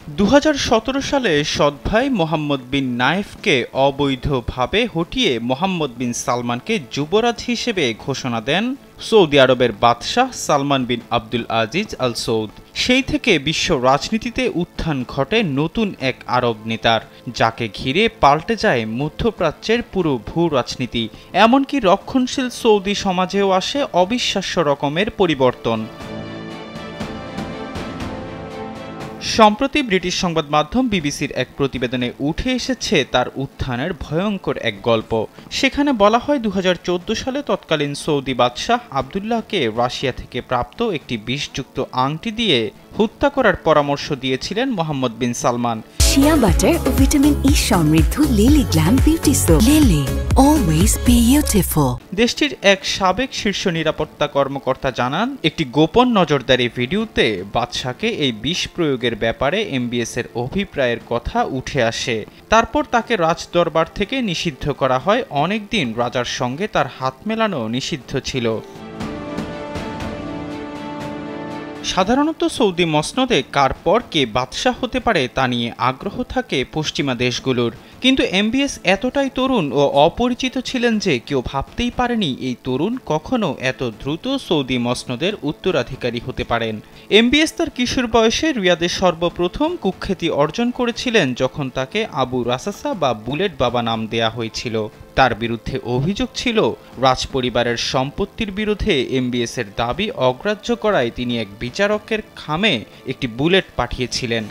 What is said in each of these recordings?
2017 সালে সৎ ভাই মোহাম্মদ বিন নায়েফকে অবৈধভাবে হটিয়ে মোহাম্মদ বিন সালমানকে যুবরাজ হিসেবে ঘোষণা দেন সৌদি আরবের বাদশাহ সালমান বিন আব্দুল আজিজ আল সৌদ। সেই থেকে বিশ্ব রাজনীতিতে উত্থান ঘটে নতুন এক আরব নেতার, যাকে ঘিরে পাল্টে যায় মধ্যপ্রাচ্যের পুরো ভূ রাজনীতি। এমনকি রক্ষণশীল সৌদি সমাজেও আসে অবিশ্বাস্য রকমের পরিবর্তন। সম্প্রতি ব্রিটিশ সংবাদ মাধ্যম বিবিসির এক প্রতিবেদনে উঠে এসেছে তার উত্থানের ভয়ঙ্কর এক গল্প। সেখানে বলা হয় 2014 সালে তৎকালীন সৌদি বাদশাহ আবদুল্লাহকে রাশিয়া থেকে প্রাপ্ত একটি বিষযুক্ত আংটি দিয়ে হত্যা করার পরামর্শ দিয়েছিলেন মোহাম্মদ বিন সালমান। শিয়া বাটার ও ভিটামিন ই সমৃদ্ধ lily glam beauty soap. Lily, always beautiful. দেশটির এক সাবেক শীর্ষ নিরাপত্তা কর্মকর্তা জানান, একটি গোপন নজরদারি ভিডিওতে বাদশাকে এই বিষ প্রয়োগের ব্যাপারে এমবিএস এর অভিপ্রায়ের কথা উঠে আসে। তারপর তাকে রাজদরবার থেকে নিষিদ্ধ করা হয়। অনেকদিন রাজার সঙ্গে তার হাত মেলানো নিষিদ্ধ ছিল। সাধারণত সৌদি মসনদে কার পর কে বাদশাহ হতে পারে তা নিয়ে আগ্রহ থাকে পশ্চিমা দেশগুলোর, কিন্তু এমবিএস এতটাই তরুণ ও অপরিচিত ছিলেন যে কেউ ভাবতেই পারেনি এই তরুণ কখনো এত দ্রুত সৌদি মসনদের উত্তরাধিকারী হতে পারেন। এমবিএস তার কিশোর বয়সে রিয়াদে সর্বপ্রথম কুখ্যাতি অর্জন করেছিলেন যখন তাকে আবু রাসাসা বা বুলেট বাবা নাম দেয়া হয়েছিল। তার বিরুদ্ধে অভিযোগ ছিল রাজপরিবারের সম্পত্তির বিরুদ্ধে এমবিএস এর দাবি অগ্রাহ্য করায় তিনি এক বিচারকের খামে একটি বুলেট পাঠিয়েছিলেন।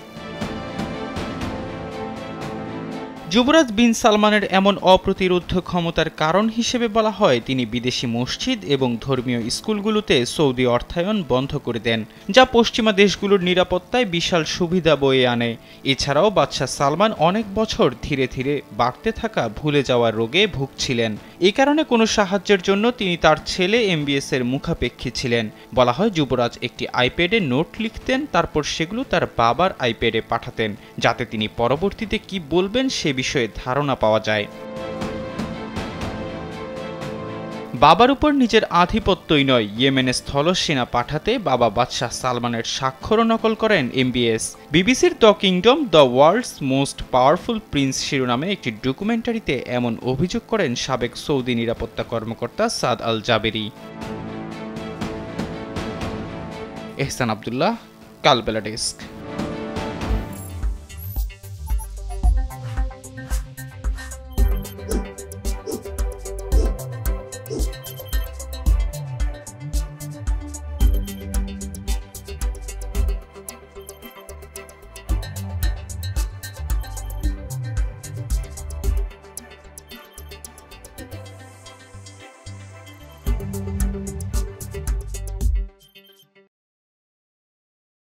যুবরাজ বিন সালমানের এমন অপ্রতিরোধ্য ক্ষমতার কারণ হিসেবে বলা হয় তিনি বিদেশি মসজিদ এবং ধর্মীয় স্কুলগুলোতে সৌদি অর্থায়ন বন্ধ করে দেন, যা পশ্চিমা দেশগুলোর নিরাপত্তায় বিশাল সুবিধা বয়ে আনে। এছাড়াও বাদশাহ সালমান অনেক বছর ধীরে ধীরে বাড়তে থাকা ভুলে যাওয়ার রোগে ভুগছিলেন। এ কারণে কোনো সাহায্যের জন্য তিনি তার ছেলে এমবিএস এর মুখাপেক্ষী ছিলেন। বলা হয় যুবরাজ একটি আইপ্যাডে নোট লিখতেন, তারপর সেগুলো তার বাবার আইপ্যাডে পাঠাতেন, যাতে তিনি পরবর্তীতে কি বলবেন সে বিষয়ে ধারণা পাওয়া যায়। বাবার উপর নিজের আধিপত্যই নয়, ইয়েমেনে স্থলসেনা পাঠাতে বাবা বাদশাহ সালমানের স্বাক্ষরও নকল করেন এমবিএস। বিবিসির the kingdom the world's most powerful prince শিরোনামে একটি ডকুমেন্টারিতে এমন অভিযোগ করেন সাবেক সৌদি নিরাপত্তা কর্মকর্তা সাদ আল জাবেরি। এহসান আব্দুল্লাহ, কালবেলা ডেস্ক।